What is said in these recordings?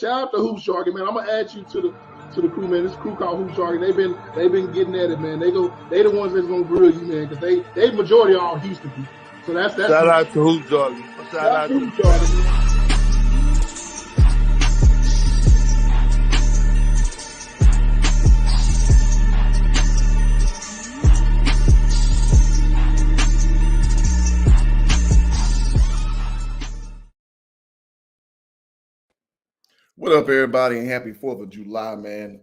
shout out to Hoop Shark, man. I'm gonna add you to the crew, man. This crew called Hoop Shark. They've been getting at it, man. They the ones that's gonna grill you, man, because they majority are all Houston people. So that's shout out to Hoop Shark. Shout out to Hoop Shark. What up, everybody, and happy 4th of July, man.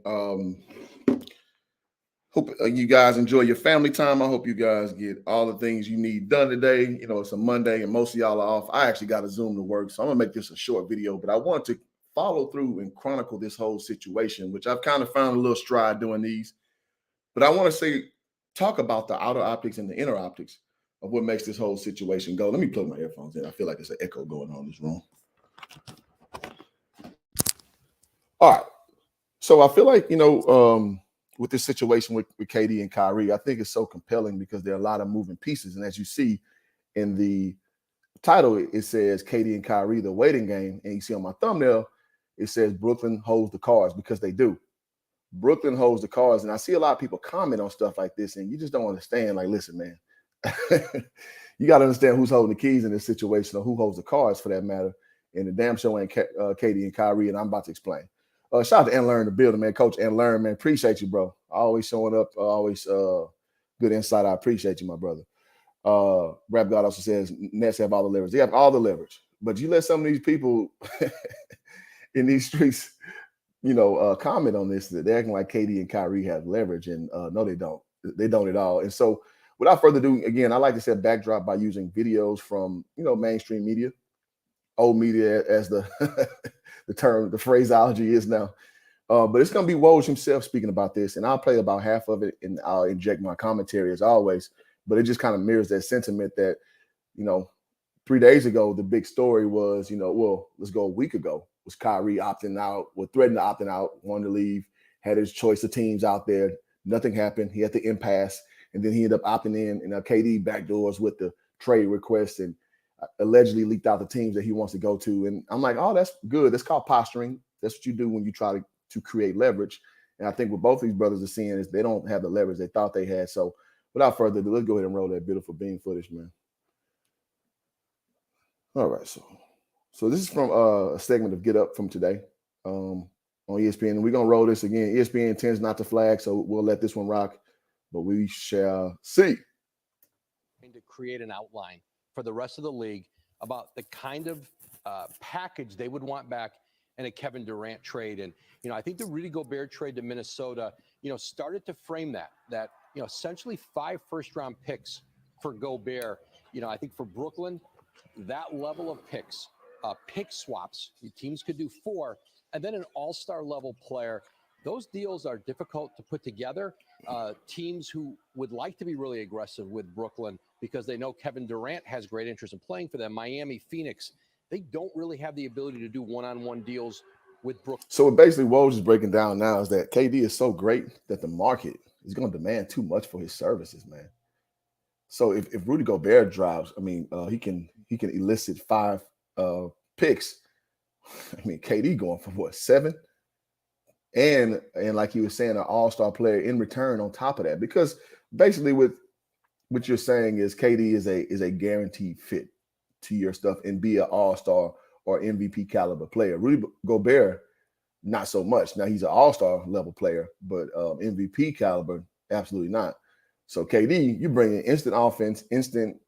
Hope you guys enjoy your family time. I hope you guys get all the things you need done today. You know, it's a Monday, and most of y'all are off. I actually got a Zoom to work, so I'm going to make this a short video, but I want to follow through and chronicle this whole situation, which I've kind of found a little stride doing these. But I want to talk about the outer optics and the inner optics of what makes this whole situation go. Let me plug my earphones in. I feel like there's an echo going on in this room. All right. So I feel like, with this situation with KD and Kyrie, I think it's so compelling because there are a lot of moving pieces. And as you see in the title, it says KD and Kyrie, the waiting game. And you see on my thumbnail, it says Brooklyn holds the cards, because they do. Brooklyn holds the cards. And I see a lot of people comment on stuff like this, and you just don't understand. Like, listen, man, you got to understand who's holding the keys in this situation, or who holds the cards for that matter. And the damn show ain't KD and Kyrie, and I'm about to explain. Shout out to Learn the building, man. Coach Learn, man. Appreciate you, bro. Always showing up. Always good insight. I appreciate you, my brother. Rap God also says Nets have all the leverage. They have all the leverage. But you let some of these people in these streets, comment on this, that they're acting like KD and Kyrie have leverage. And no, they don't. They don't at all. And so without further ado, again, I like to set backdrop by using videos from, mainstream media, old media, as the the phraseology is now. But it's going to be Woj himself speaking about this, and I'll play about half of it, and I'll inject my commentary as always. But it just kind of mirrors that sentiment that, 3 days ago, the big story was, let's go a week ago, was Kyrie opting out, threatened to opting out, wanted to leave, had his choice of teams out there. Nothing happened. He had the impasse, and then he ended up opting in, and KD backdoors with the trade request and allegedly leaked out the teams that he wants to go to. And I'm like, oh, that's good. That's called posturing. That's what you do when you try to create leverage. And I think what both these brothers are seeing is they don't have the leverage they thought they had. So without further ado, let's go ahead and roll that beautiful beam footage, man. All right. So this is from a segment of Get Up from today on ESPN. And we're going to roll this again. ESPN tends not to flag, so we'll let this one rock, but we shall see. To create an outline for the rest of the league about the kind of package they would want back in a Kevin Durant trade. And, I think the Rudy Gobert trade to Minnesota, started to frame that, essentially 5 first-round picks for Gobert. I think for Brooklyn, that level of picks, pick swaps, teams could do 4, and then an all-star level player. Those deals are difficult to put together. Teams who would like to be really aggressive with Brooklyn because they know Kevin Durant has great interest in playing for them. Miami, Phoenix, they don't really have the ability to do one-on-one deals with Brooklyn. So what basically Woj is breaking down now is that KD is so great that the market is going to demand too much for his services, man. So if Rudy Gobert drops, he can elicit 5 picks. KD going for what, 7? And like you were saying, an all-star player in return on top of that. Because basically what you're saying is KD is a guaranteed fit to your stuff and be an all-star or MVP caliber player. Rudy Gobert, not so much. Now he's an all-star level player, but MVP caliber, absolutely not. So KD, you bring in instant offense, instant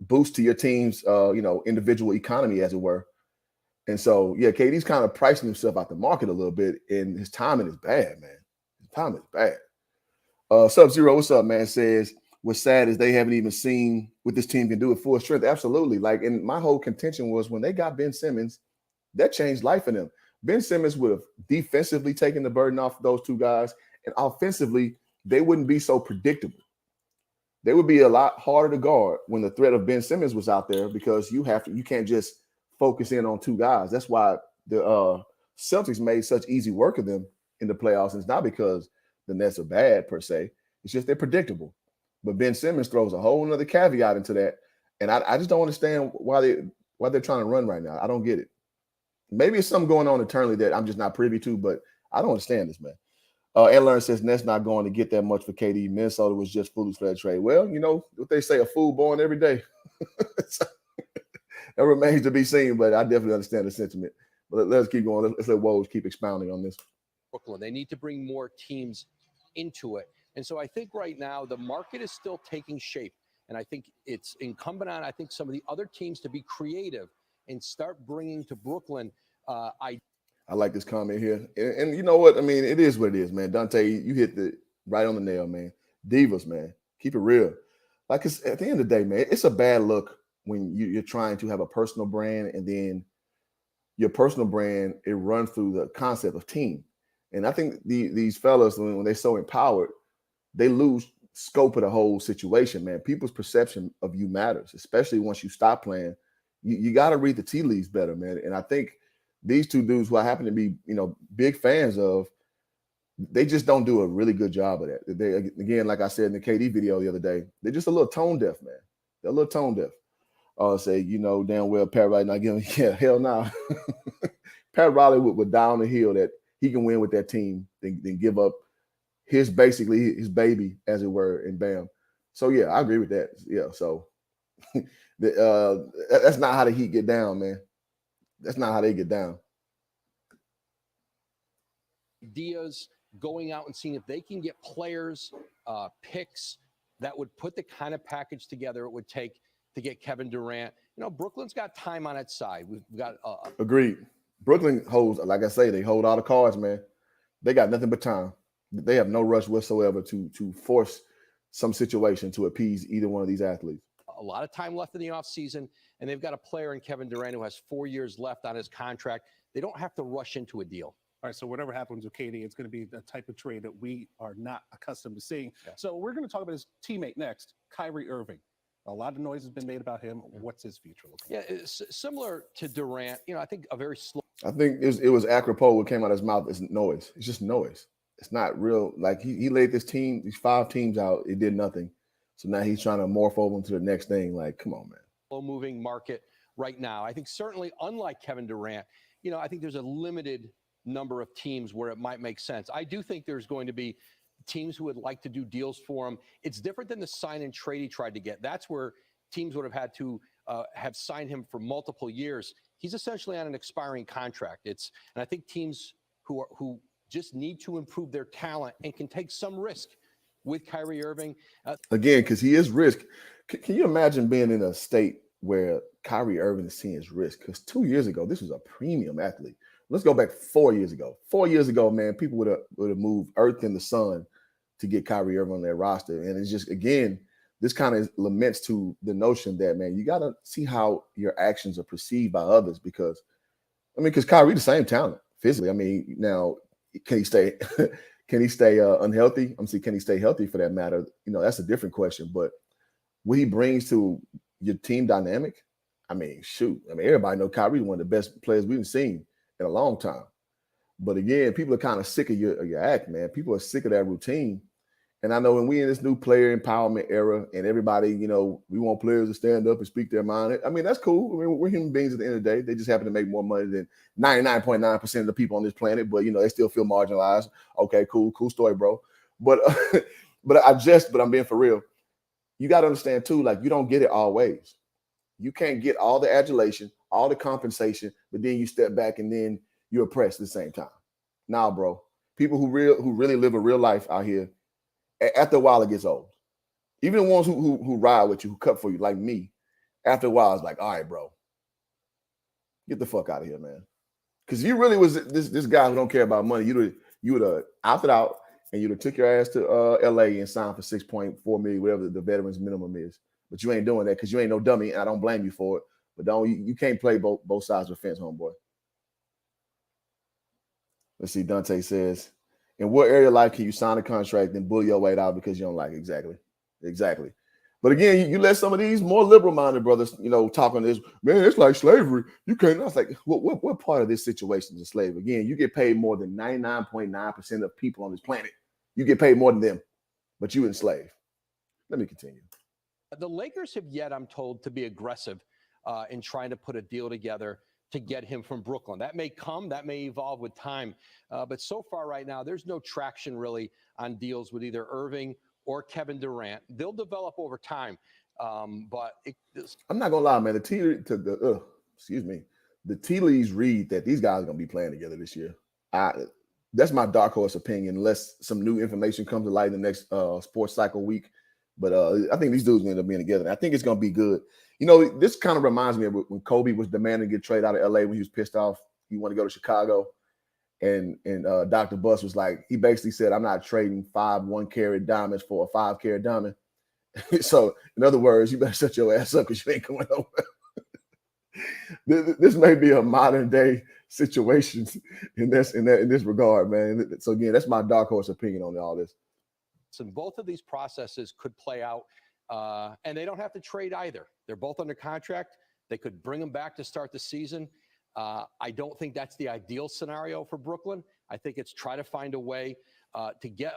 boost to your team's individual economy, as it were. And so, yeah, KD's kind of pricing himself out the market a little bit, and his timing is bad, man. His timing is bad. Sub-Zero, what's up, man? Says, what's sad is they haven't even seen what this team can do at full strength. Absolutely. And my whole contention was when they got Ben Simmons, that changed life for them. Ben Simmons would have defensively taken the burden off those two guys, and offensively, they wouldn't be so predictable. They would be a lot harder to guard when the threat of Ben Simmons was out there, because you can't just focus in on 2 guys. That's why the Celtics made such easy work of them in the playoffs. And it's not because the Nets are bad per se. It's just they're predictable. But Ben Simmons throws a whole nother caveat into that. And I just don't understand why they're trying to run right now. I don't get it. Maybe it's something going on internally that I'm just not privy to, but I don't understand this, man. Ed Learn says Nets not going to get that much for KD. Minnesota was just foolish for that trade. Well, you know what they say, a fool born every day. So, that remains to be seen, but I definitely understand the sentiment. But let's keep going. Let's let Woj keep expounding on this. Brooklyn, they need to bring more teams into it. And so I think right now the market is still taking shape. And I think it's incumbent on, I think, some of the other teams to be creative and start bringing to Brooklyn. I like this comment here. And you know what? I mean, it is what it is, man. Dante, you hit the right on the nail, man. Divas, man. Keep it real. Like, it's, at the end of the day, man, it's a bad look when you're trying to have a personal brand and then your personal brand, it runs through the concept of team. And I think these fellas, when they're so empowered, they lose scope of the whole situation, man. People's perception of you matters, especially once you stop playing. You got to read the tea leaves better, man. And I think these two dudes who I happen to be, big fans of, they just don't do a really good job of that. They, again, like I said in the KD video the other day, they're just a little tone deaf, man. They're a little tone deaf. Say, damn well Pat Riley not giving, yeah, hell no. Nah. Pat Riley would down the hill that he can win with that team, then give up his baby, as it were, and bam. So yeah, I agree with that. Yeah, so that's not how the Heat get down, man. That's not how they get down. Ideas, going out and seeing if they can get players, picks that would put the kind of package together it would take to get Kevin Durant. Brooklyn's got time on its side. We've got agreed. Brooklyn holds, like I say, they hold all the cards, man. They got nothing but time. They have no rush whatsoever to force some situation to appease either one of these athletes. A lot of time left in the offseason, and they've got a player in Kevin Durant who has 4 years left on his contract. They don't have to rush into a deal. All right, so whatever happens with KD, it's going to be the type of trade that we are not accustomed to seeing. Yeah. So we're going to talk about his teammate next, Kyrie Irving. A lot of noise has been made about him. What's his future looking like? Yeah, it's similar to Durant. I think a very slow. I think it was apropos what came out of his mouth. It's noise. It's just noise. It's not real. Like he laid these 5 teams out. It did nothing. So now he's trying to morph over into the next thing. Like, come on, man. Slow moving market right now. I think certainly unlike Kevin Durant, I think there's a limited number of teams where it might make sense. I do think there's going to be teams who would like to do deals for him. It's different than the sign and trade he tried to get. That's where teams would have had to have signed him for multiple years. He's essentially on an expiring contract. And I think teams who just need to improve their talent and can take some risk with Kyrie Irving. Again, because he is risk. Can you imagine being in a state where Kyrie Irving is seeing his risk? Because 2 years ago, this was a premium athlete. Let's go back 4 years ago. 4 years ago, man, people would have moved earth and the sun to get Kyrie Irving on their roster. And it's just, again, this kind of laments to the notion that, man, you got to see how your actions are perceived by others because Kyrie the same talent physically. Now, can he stay unhealthy? Can he stay healthy for that matter? That's a different question. But what he brings to your team dynamic, everybody know Kyrie one of the best players we've seen in a long time. But again, people are kind of sick of your act, man. People are sick of that routine. And I know when we in this new player empowerment era and everybody, we want players to stand up and speak their mind. That's cool. We're human beings at the end of the day. They just happen to make more money than 99.9% of the people on this planet, but they still feel marginalized. Okay, cool story, bro. But I'm being for real. You got to understand too, like you don't get it always. You can't get all the adulation, all the compensation, but then you step back and then you're oppressed at the same time. Nah, bro. People who really live a real life out here, after a while it gets old. Even the ones who ride with you, who cut for you, like me, after a while it's like, all right, bro, get the fuck out of here, man. Because if you really was this guy who don't care about money, you would have opted out and you'd have took your ass to LA and signed for $6.4 million, whatever the veterans minimum is. But you ain't doing that because you ain't no dummy, and I don't blame you for it. But you can't play both sides of the fence, homeboy. Let's see. Dante says, in what area of life can you sign a contract and bully your way out because you don't like it? Exactly. But again, you let some of these more liberal-minded brothers, talk on this, man, it's like slavery. You can't. I was like, what part of this situation is slavery? Again, you get paid more than 99.9% of people on this planet. You get paid more than them, but you enslaved. Let me continue. The Lakers have yet, I'm told, to be aggressive in trying to put a deal together to get him from Brooklyn. That may come, that may evolve with time. But so far right now, there's no traction really on deals with either Irving or Kevin Durant. They'll develop over time. I'm not gonna lie, man. The tea leaves read that these guys are gonna be playing together this year. That's my dark horse opinion, unless some new information comes to light in the next sports cycle week. But I think these dudes end up being together. And I think it's gonna be good. You know, this kind of reminds me of when Kobe was demanding to get traded out of LA when he was pissed off. He wanted to go to Chicago. And Dr. Buss was like, he basically said, I'm not trading 5 1-carat diamonds for a 5-carat diamond. So, in other words, you better shut your ass up because you ain't going nowhere. This may be a modern day situation in this regard, man. So again, that's my dark horse opinion on all this. So both of these processes could play out, and they don't have to trade either. They're both under contract. They could bring them back to start the season. I don't think that's the ideal scenario for Brooklyn. I think it's try to find a way to get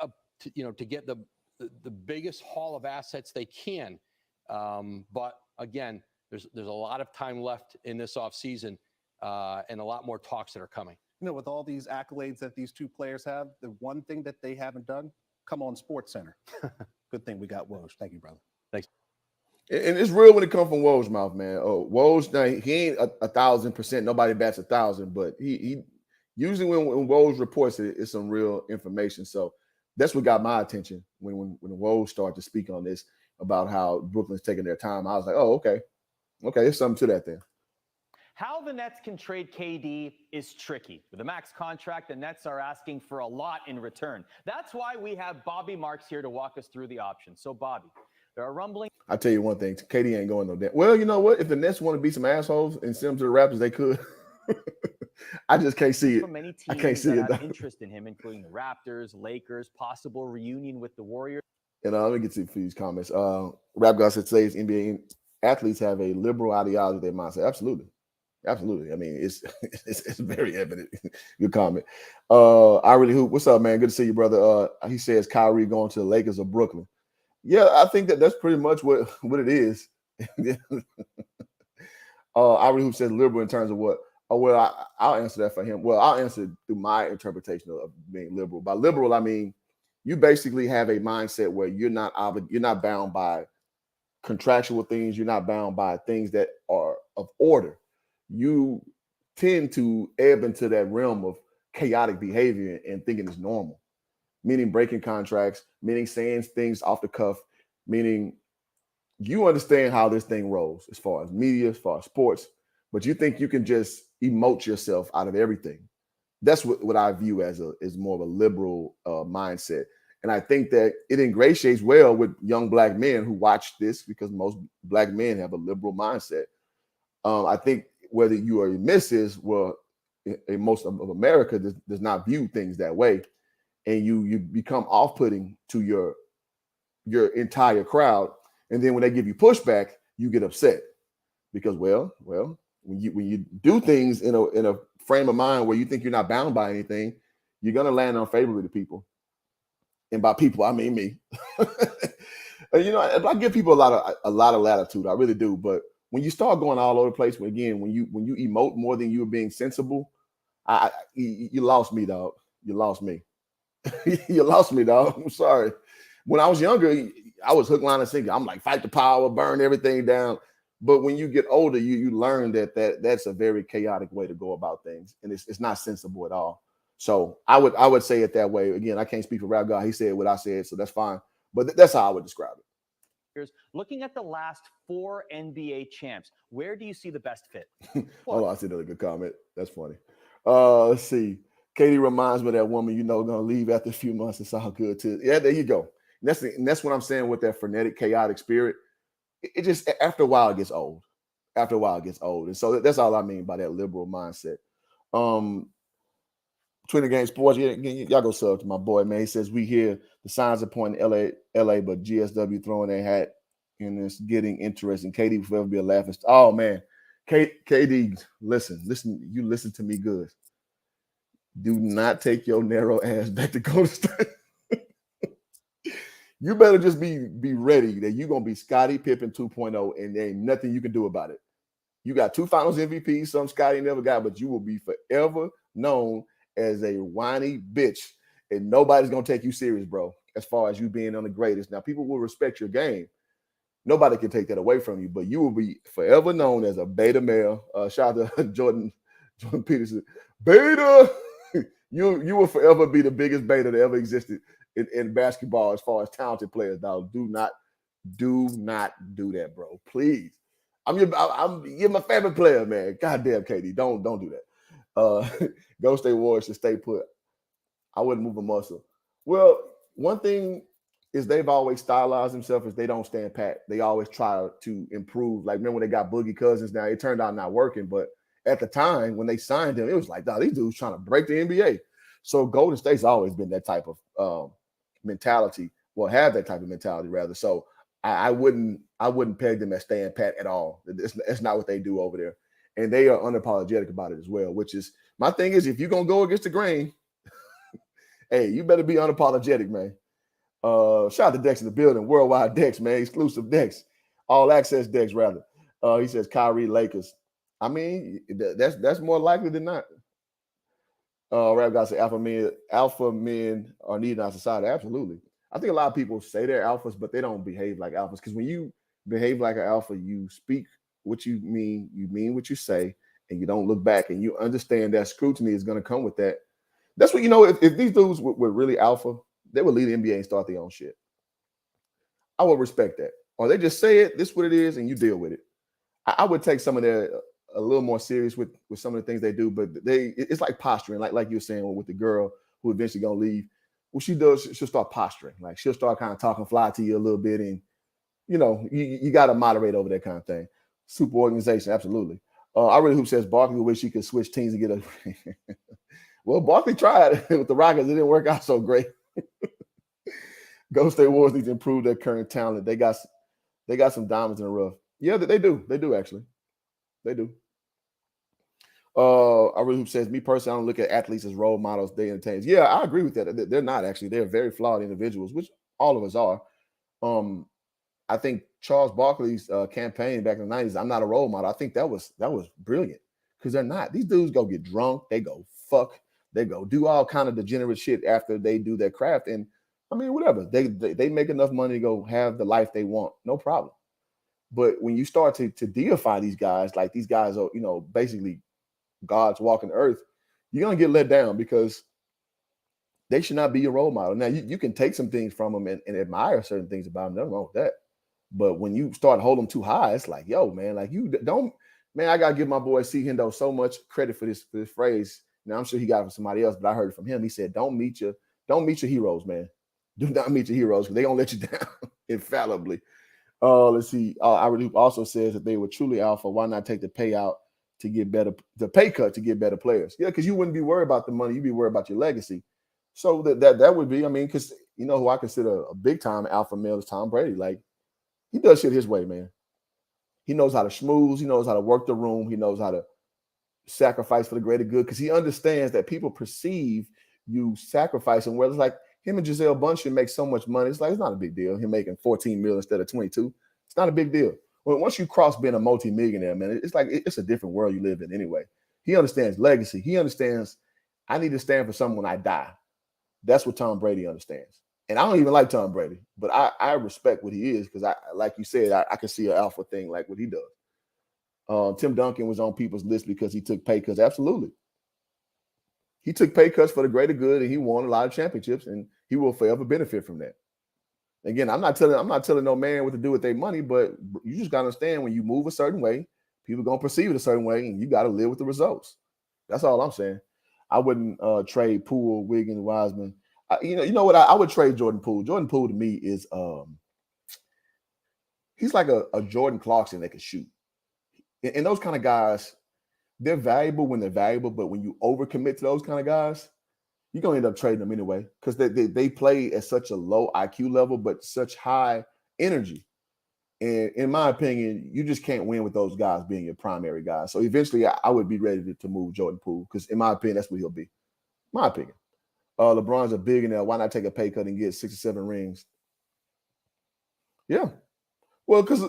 the biggest haul of assets they can. But again, there's a lot of time left in this offseason and a lot more talks that are coming. You know, with all these accolades that these two players have, the one thing that they haven't done, come on Sports Center. Good thing we got Woj. Thank you, brother. Thanks. And it's real when it comes from Woj's mouth, man. Woj, now, he ain't 1,000%. Nobody bats 1,000, but he usually when Woj reports it, it's some real information. So that's what got my attention when Woj started to speak on this about how Brooklyn's taking their time. I was like, oh, okay, there's something to that then. How the Nets can trade KD is tricky. With a max contract, the Nets are asking for a lot in return. That's why we have Bobby Marks here to walk us through the options. So, Bobby, there are rumblings. I'll tell you one thing. KD ain't going no damn. Well, you know what? If the Nets want to be some assholes and send them to the Raptors, they could. I just can't see it. Many teams I can't see it. Have interest in him, including the Raptors, Lakers, possible reunion with the Warriors. And let me get to these comments. Rap God said today's NBA athletes have a liberal ideology in their mindset. Absolutely. Absolutely. I mean, it's very evident. Good comment. I really hoop. What's up, man? Good to see you, brother. He says Kyrie going to the Lakers or Brooklyn. Yeah, I think that's pretty much what it is. I really hoop says liberal in terms of what. Oh, well, I'll answer that for him. Well, I'll answer through my interpretation of being liberal. By liberal, I mean you basically have a mindset where you're not bound by contractual things. You're not bound by things that are of order. You tend to ebb into that realm of chaotic behavior and thinking it's normal, meaning breaking contracts, meaning saying things off the cuff, meaning you understand how this thing rolls as far as media, as far as sports, but you think you can just emote yourself out of everything. That's what I view as more of a liberal mindset. And I think that it ingratiates well with young black men who watch this because most black men have a liberal mindset. I think whether you are a missus, well, in most of America does not view things that way. And you become off-putting to your entire crowd. And then when they give you pushback, you get upset because, well, when you do things in a frame of mind where you think you're not bound by anything, you're gonna land unfavorably to people. And by people, I mean me. You know, I give people a lot of latitude. I really do. But when you start going all over the place, when you emote more than you were being sensible, you lost me, dog. You lost me. You lost me, dog. I'm sorry. When I was younger, I was hook, line, and sinker. I'm like, fight the power, burn everything down. But when you get older, you learn that's a very chaotic way to go about things, and it's not sensible at all. So I would say it that way. Again, I can't speak for Rap God. He said what I said, so that's fine. But that's how I would describe it. Looking at the last 4 NBA champs, where do you see the best fit? Hold on, I see another good comment. That's funny. Let's see. Katie reminds me of that woman, gonna leave after a few months. It's all good too. Yeah, there you go. And that's what I'm saying with that frenetic, chaotic spirit. It just after a while it gets old. And so that's all I mean by that liberal mindset. Twitter Game Sports, y'all go sub to my boy, man. He says we hear the signs are pointing LA, but GSW throwing their hat and it's getting interesting. KD will forever be a laughing stock. Oh man, KD, listen to me good. Do not take your narrow ass back to Golden State. You better just be ready that you're gonna be Scottie Pippen 2.0, and there ain't nothing you can do about it. You got 2 finals MVPs, some Scotty never got, but you will be forever known as a whiny bitch. And nobody's going to take you serious, bro, as far as you being on the greatest. Now, people will respect your game. Nobody can take that away from you, but you will be forever known as a beta male. Shout out to Jordan Peterson. Beta! you will forever be the biggest beta that ever existed in basketball as far as talented players, dog. Do not do that, bro. Please. You're my favorite player, man. Goddamn, KD. Don't do that. Golden State Warriors should stay put. I wouldn't move a muscle. Well, one thing is they've always stylized themselves is they don't stand pat. They always try to improve. Like, remember when they got Boogie Cousins? Now, it turned out not working, but at the time when they signed him, it was like, these dudes trying to break the NBA. So Golden State's always been that type of mentality. Well, have that type of mentality, rather. So I wouldn't peg them as staying pat at all. That's not what they do over there. And they are unapologetic about it as well, which is, my thing is, if you're going to go against the grain, hey, you better be unapologetic, man. Shout out to Dex in the building. Worldwide Dex, man. Exclusive Dex. All access Dex, rather. He says Kyrie Lakers. I mean, that's more likely than not. Rap guy said alpha men are needed in our society. Absolutely. I think a lot of people say they're alphas, but they don't behave like alphas. Because when you behave like an alpha, you speak what you mean what you say, and you don't look back, and you understand that scrutiny is going to come with that. That's what, if these dudes were really alpha, they would leave the NBA and start their own shit. I would respect that. Or they just say it, this is what it is, and you deal with it. I would take some of their a little more serious with some of the things they do, but it's like posturing, like you were saying with the girl who eventually gonna leave. What she does, she'll start posturing. Like, she'll start kind of talking fly to you a little bit, and you got to moderate over that kind of thing. Super organization, absolutely. I really hope says Barkley wish he could switch teams and get a. Well, Barkley tried with the Rockets. It didn't work out so great. Golden State Warriors need to improve their current talent. They got some diamonds in the rough. Yeah, they do. They do, actually. They do. I really hope says, me personally, I don't look at athletes as role models. They entertain. Yeah, I agree with that. They're not, actually. They're very flawed individuals, which all of us are. I think Charles Barkley's campaign back in the 90s, I'm not a role model. I think that was brilliant, because they're not. These dudes go get drunk. They go fuck. They go do all kind of degenerate shit after they do their craft. And I mean, whatever. They make enough money to go have the life they want. No problem. But when you start to deify these guys, like these guys are, basically God's walking earth, you're going to get let down, because they should not be your role model. Now, you can take some things from them and admire certain things about them. Nothing wrong with that. But when you start holding them too high, it's like, yo, man, like, you don't, man, I got to give my boy C. Hendo so much credit for this phrase. Now, I'm sure he got it from somebody else, but I heard it from him. He said, don't meet your heroes, man. Do not meet your heroes, because they're going to let you down infallibly. Let's see. I really also says that they were truly alpha. Why not take the payout to get better, the pay cut to get better players? Yeah, because you wouldn't be worried about the money. You'd be worried about your legacy. So that would be, I mean, because who I consider a big time alpha male is Tom Brady. Like, he does shit his way, man. He knows how to schmooze. He knows how to work the room. He knows how to sacrifice for the greater good, because he understands that people perceive you sacrificing. Where it's like him and Gisele Bundchen make so much money. It's like, it's not a big deal. Him making 14 million instead of 22. It's not a big deal. Well, once you cross being a multi-millionaire, man, it's like it's a different world you live in anyway. He understands legacy. He understands I need to stand for someone when I die. That's what Tom Brady understands. And I don't even like Tom Brady, but I respect what he is, because like you said, I can see an alpha thing like what he does. Tim Duncan was on people's list because he took pay cuts. Absolutely. He took pay cuts for the greater good, and he won a lot of championships, and he will forever benefit from that. Again, I'm not telling no man what to do with their money, but you just gotta understand, when you move a certain way, people are gonna perceive it a certain way, and you got to live with the results. That's all I'm saying. I wouldn't trade Poole, Wiggins, Wiseman. You know what? I would trade Jordan Poole. Jordan Poole to me is he's like a Jordan Clarkson that can shoot. And those kind of guys, they're valuable when they're valuable, but when you overcommit to those kind of guys, you're going to end up trading them anyway, because they play at such a low IQ level, but such high energy. And in my opinion, you just can't win with those guys being your primary guys. So eventually I would be ready to move Jordan Poole, because in my opinion, that's what he'll be. My opinion. LeBron's a billionaire. Why not take a pay cut and get 6 or 7 rings? Yeah. Well, because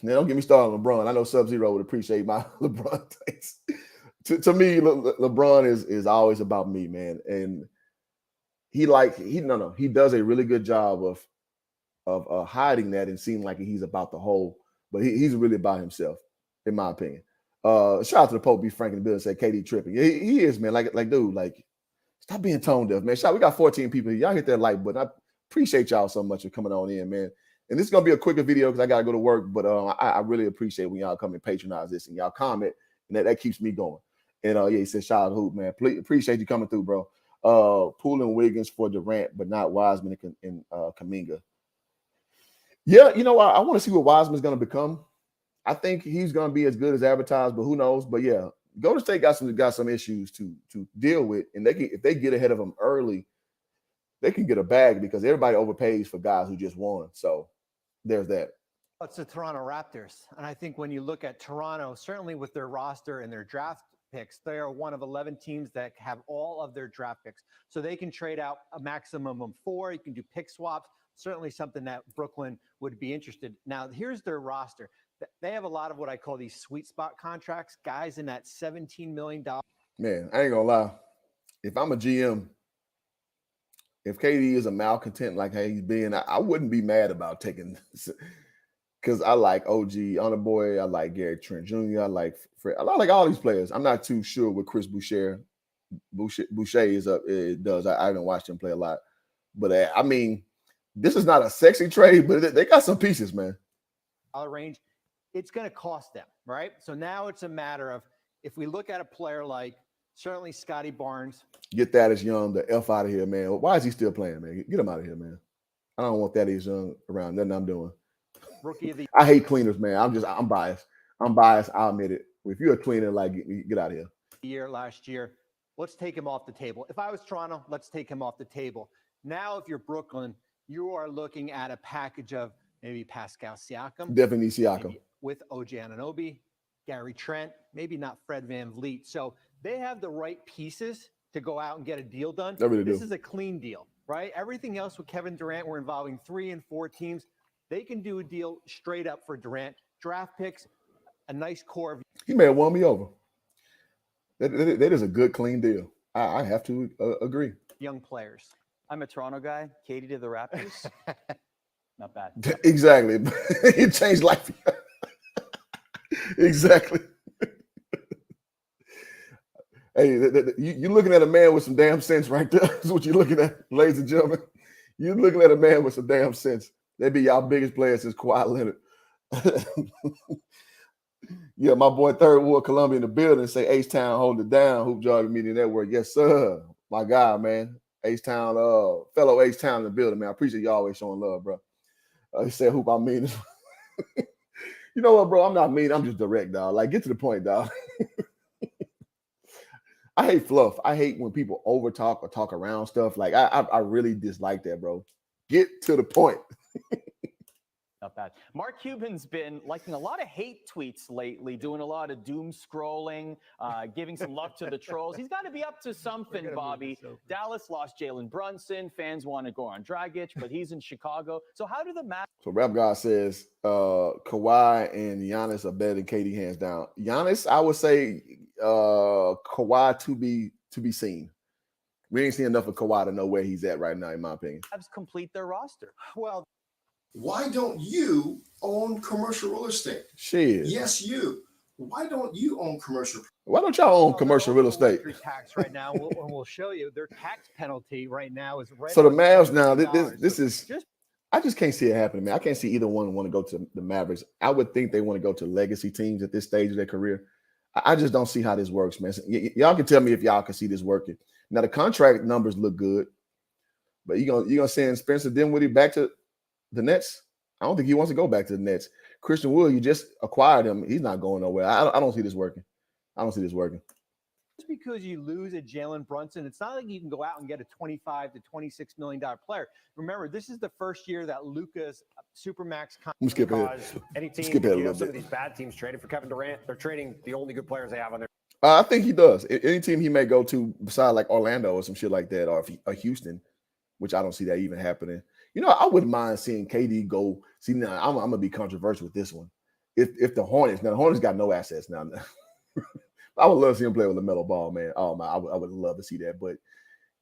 now don't get me started on LeBron. I know Sub-Zero would appreciate my LeBron takes. To me, LeBron is always about me, man. And he does a really good job of hiding that and seeming like he's about the whole, but he's really about himself, in my opinion. Shout out to the Pope, be frank in the building, say KD tripping. He is, man. Like dude, like stop being tone deaf, man. We got 14 people here. Y'all hit that like button. I appreciate y'all so much for coming on in, man. And this is gonna be a quicker video because I gotta go to work, but I really appreciate when y'all come and patronize this and y'all comment, and that keeps me going. And he said, shout out to Hoop, man. Please appreciate you coming through, bro. Poole and Wiggins for Durant, but not Wiseman and Kuminga. Yeah, I want to see what Wiseman's going to become. I think he's going to be as good as advertised, but who knows? But yeah, Golden State got some issues to deal with, and if they get ahead of them early, they can get a bag because everybody overpays for guys who just won. So there's that. It's the Toronto Raptors, and I think when you look at Toronto, certainly with their roster and their draft picks, they are one of 11 teams that have all of their draft picks, so they can trade out a maximum of 4. You can do pick swaps. Certainly something that Brooklyn would be interested. Now, here's their roster. They have a lot of what I call these sweet spot contracts, guys in that $17 million. Man, I ain't gonna lie. If I'm a GM, if KD is a malcontent like he's being, I wouldn't be mad about taking, because I like OG on the boy. I like Gary Trent Jr. I like Fred. I like all these players. I'm not too sure what Chris Boucher is up. It does. I haven't watched him play a lot, but I mean, this is not a sexy trade, but they got some pieces, man. Range, it's going to cost them, right? So now it's a matter of, if we look at a player like certainly Scotty Barnes. Get Thaddeus Young the F out of here, man. Why is he still playing, man? Get him out of here, man. I don't want Thaddeus Young around. Nothing I'm doing. Rookie of the I hate cleaners, man. I'm biased. I'll admit it. If you're a cleaner, like get out of here. Last year, let's take him off the table. If I was Toronto, let's take him off the table. Now, if you're Brooklyn, you are looking at a package of maybe Pascal Siakam. Definitely Siakam. With OG Anunoby, Gary Trent, maybe not Fred VanVleet. So they have the right pieces to go out and get a deal done. This is a clean deal, right? Everything else with Kevin Durant, we're involving 3 and 4 teams. They can do a deal straight up for Durant. Draft picks, a nice core of. He may have won me over. That is a good, clean deal. I have to agree. Young players. I'm a Toronto guy. Katie to the Raptors. Not bad. Exactly. It changed life. Exactly. Hey, you're looking at a man with some damn sense right there. That's what you're looking at, ladies and gentlemen. You're looking at a man with some damn sense. They be y'all biggest players since Kawhi Leonard. Yeah, my boy Third Ward Columbia in the building. Say H-Town hold it down. Hoop Jargon Media Network. Yes, sir. My guy, man. H-Town, fellow H-Town in the building, man. I appreciate you always showing love, bro. He said, Hoop, I mean. You know what, bro? I'm not mean. I'm just direct, dog. Like, get to the point, dog. I hate fluff. I hate when people over talk or talk around stuff. Like, I really dislike that, bro. Get to the point. Not bad. Mark Cuban's been liking a lot of hate tweets lately, doing a lot of doom scrolling, giving some love to the trolls. He's got to be up to something, Bobby. Dallas lost Jalen Brunson. Fans want to go on Dragic, but he's in Chicago. So how do the So Rap God says Kawhi and Giannis are better than KD hands down. Giannis, I would say Kawhi to be seen. We ain't seen enough of Kawhi to know where he's at right now, in my opinion. Mavs complete their roster? Well, why don't you own commercial real estate? Shit. Yes, you. Why don't you own commercial? Why don't y'all own commercial real estate? Tax right now, we'll show you their tax penalty right now is right. So the Mavs now, this is. I just can't see it happening, man. I can't see either one want to go to the Mavericks. I would think they want to go to legacy teams at this stage of their career. I just don't see how this works, man. Y'all can tell me if y'all can see this working. Now the contract numbers look good, but you gonna send Spencer Dinwiddie back to the Nets? I don't think he wants to go back to the Nets. Christian Wood, you just acquired him. He's not going nowhere. I don't see this working. Just because you lose a Jalen Brunson, it's not like you can go out and get a $25 to $26 million player. Remember, this is the first year that Luka's Supermax contract. Skip ahead. Any team, skip ahead a little some bit. of these bad teams traded for Kevin Durant, they're trading the only good players they have on their. I think he does. Any team he may go to, besides like Orlando or some shit like that, or Houston, which I don't see that even happening. You know, I wouldn't mind seeing KD go See, now I'm gonna be controversial with this one. If the Hornets, now the Hornets got no assets now. I would love to see him play with LaMelo Ball, man. Oh my, I would love to see that. But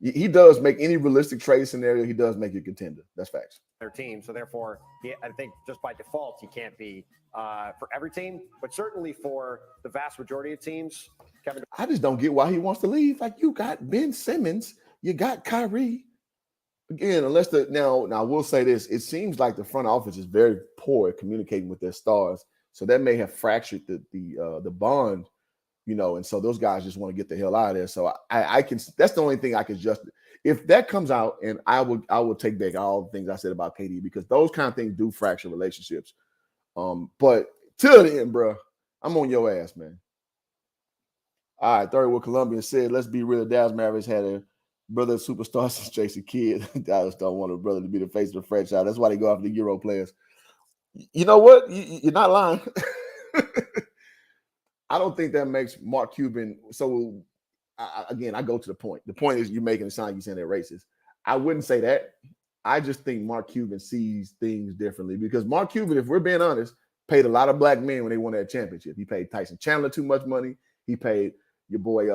he does make any realistic trade scenario. He does make you a contender. That's facts. Their team, so therefore, I think just by default, he can't be for every team, but certainly for the vast majority of teams. Kevin, I just don't get why he wants to leave. Like, you got Ben Simmons, you got Kyrie. Again, unless now I will say this: it seems like the front office is very poor at communicating with their stars, so that may have fractured the bond, and so those guys just want to get the hell out of there. So I can. That's the only thing I can just. If that comes out, and I will take back all the things I said about KD, because those kind of things do fracture relationships. But till the end, bro, I'm on your ass, man. All right, third what Colombian said. Let's be real. Dallas Mavericks had a brother superstar since Jason Kidd. Dallas don't want a brother to be the face of the franchise. That's why they go after the Euro players. You know what? You're not lying. I don't think that makes Mark Cuban. So again, I go to the point. The point is you're making it sound like you're saying they're racist. I wouldn't say that. I just think Mark Cuban sees things differently, because Mark Cuban, if we're being honest, paid a lot of black men when they won that championship. He paid Tyson Chandler too much money. He paid your boy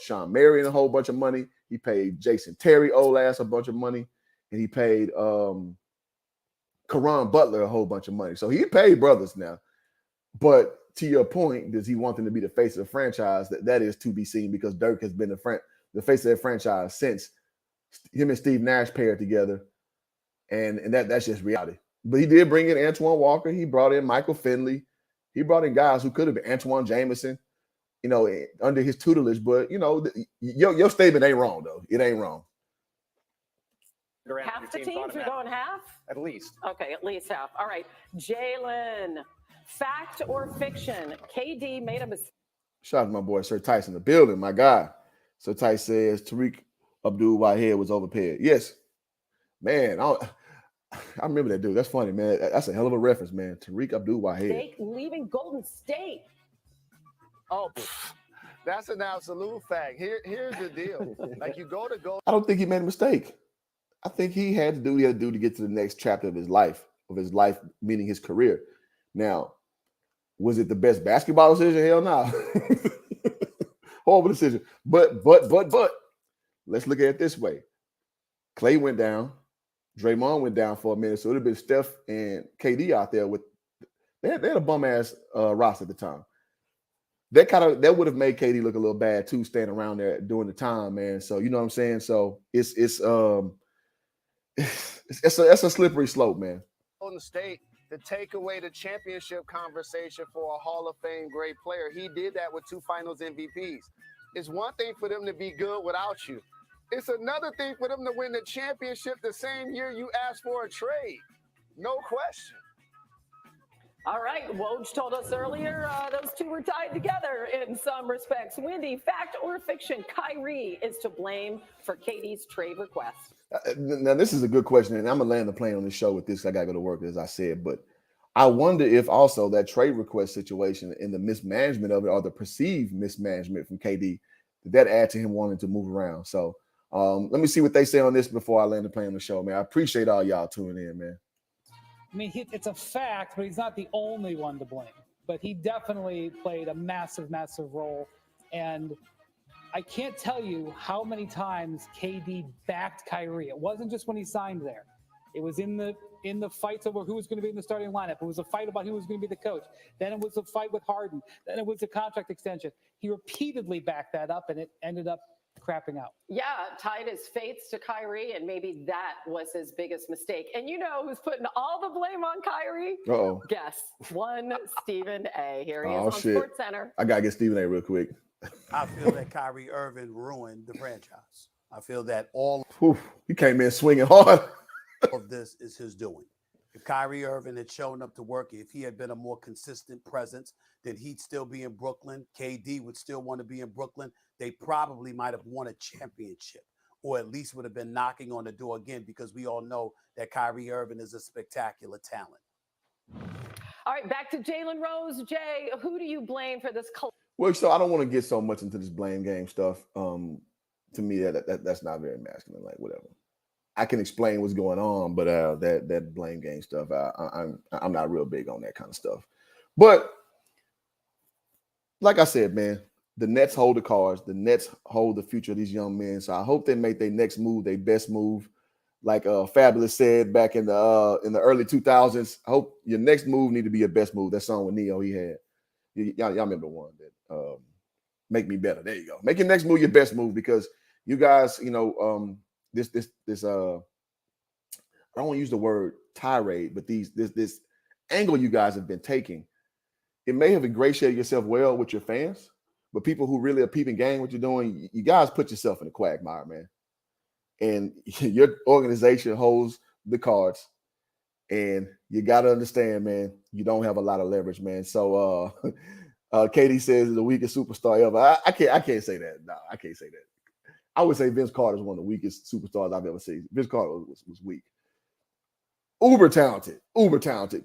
Sean Marion a whole bunch of money. He paid Jason Terry old ass a bunch of money, and he paid Caron Butler a whole bunch of money. So he paid brothers now. But to your point, does he want them to be the face of the franchise? That is to be seen, because Dirk has been the face of their franchise since him and Steve Nash paired together, and that's just reality. But he did bring in Antoine Walker. He brought in Michael Finley. He brought in guys who could have been Antoine Jameson, under his tutelage. But your statement ain't wrong, though. It ain't wrong. Half the teams are going half? At least. Okay, at least half. All right. Jalen, fact or fiction? KD made a mistake. Shout out to my boy Sir Tyson in the building, my guy. Sir Tyson says Tariq Abdul-Wahid was overpaid. Yes. Man, I remember that dude. That's funny, man. That's a hell of a reference, man. Tariq Abdul-Wahid. Leaving Golden State. Oh, that's an absolute fact. Here's the deal. Like, you go to go. I don't think he made a mistake. I think he had to do what he had to do to get to the next chapter of his life, meaning his career. Now, was it the best basketball decision? Hell no. Horrible decision. But let's look at it this way. Clay went down. Draymond went down for a minute. So it would have been Steph and KD out there they had a bum ass roster at the time. That would have made KD look a little bad too, staying around there during the time, man. So you know what I'm saying? So it's a slippery slope, man. On the state to take away the championship conversation for a Hall of Fame great player. He did that with 2 Finals MVPs. It's one thing for them to be good without you. It's another thing for them to win the championship the same year you asked for a trade. No question. All right. Woj told us earlier those two were tied together in some respects. Wendy, fact or fiction? Kyrie is to blame for KD's trade request. Now, this is a good question, and I'm going to land the plane on this show with this. I got to go to work, as I said. But I wonder if also that trade request situation and the mismanagement of it, or the perceived mismanagement from KD, did that add to him wanting to move around? So let me see what they say on this before I land the plane on the show, man. I appreciate all y'all tuning in, man. I mean, it's a fact, but he's not the only one to blame. But he definitely played a massive, massive role. And I can't tell you how many times KD backed Kyrie. It wasn't just when he signed there. It was in the fights over who was going to be in the starting lineup. It was a fight about who was going to be the coach. Then it was a fight with Harden. Then it was a contract extension. He repeatedly backed that up, and it ended up crapping out. Yeah, tied his fates to Kyrie, and maybe that was his biggest mistake. And you know who's putting all the blame on Kyrie? Uh-oh. Guess. One Stephen A. Here he is on Sports Center. I got to get Stephen A. real quick. I feel that Kyrie Irving ruined the franchise. I feel that all he came in swinging hard. of this is his doing. If Kyrie Irving had shown up to work, if he had been a more consistent presence, then he'd still be in Brooklyn. KD would still want to be in Brooklyn. They probably might have won a championship, or at least would have been knocking on the door again, because we all know that Kyrie Irving is a spectacular talent. All right, back to Jalen Rose. Jay, who do you blame for this? Well, so I don't want to get so much into this blame game stuff. To me, that's not very masculine, like whatever. I can explain what's going on, but that blame game stuff, I'm not real big on that kind of stuff. But like I said, man, the Nets hold the cards. The Nets hold the future of these young men. So I hope they make their next move, their best move. Like Fabulous said back in the early 2000s, I hope your next move need to be your best move. That song with Neo he had. Y'all remember one that Make Me Better. There you go. Make your next move your best move, because you guys, this I don't want to use the word tirade, but this angle you guys have been taking, it may have ingratiated yourself well with your fans, but people who really are peeping game what you're doing, you guys put yourself in a quagmire, man. And your organization holds the cards, and you got to understand, man, you don't have a lot of leverage, man. So Katie says the weakest superstar ever. I can't say that. No, I can't say that. I would say Vince Carter is one of the weakest superstars I've ever seen. Vince Carter was weak. Uber talented.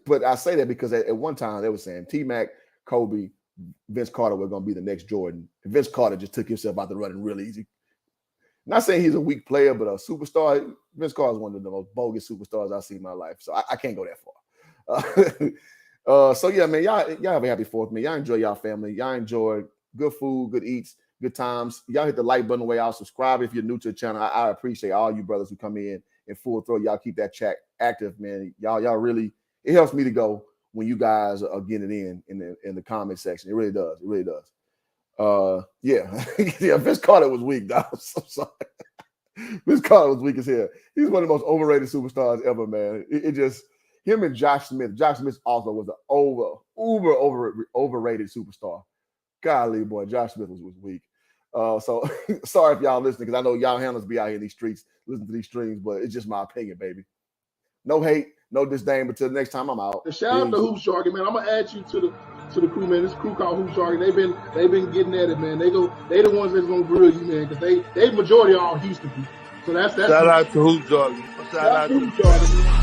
But I say that because at one time they were saying T-Mac, Kobe, Vince Carter were going to be the next Jordan. And Vince Carter just took himself out the running real easy. Not saying he's a weak player, but a superstar. Vince Carter is one of the most bogus superstars I've seen in my life. So I can't go that far. So yeah, man, y'all have a happy 4th, man. Y'all enjoy y'all family. Y'all enjoy good food, good eats, good times. Y'all hit the like button way out. Subscribe if you're new to the channel. I appreciate all you brothers who come in full throw. Y'all keep that chat active, man. Y'all really, it helps me to go when you guys are getting in the comment section. It really does. It really does. Yeah, Vince Carter was weak, dog. I'm so sorry. Vince Carter was weak as hell. He's one of the most overrated superstars ever, man. It just, him and Josh Smith. Josh Smith also was an overrated superstar. Golly, boy, Josh Smith was weak. So sorry if y'all listening, because I know y'all handlers be out here in these streets listening to these streams, but it's just my opinion, baby. No hate, no disdain. But till next time, I'm out. Shout out to Hoops Jargon, man. I'm gonna add you to the crew, man. This crew called Hoops Jargon. They've been getting at it, man. They the ones that's gonna grill you, man, because they majority are all Houston people. So that's shout out to Hoops Jargon. Shout out to Hoops Jargon, man.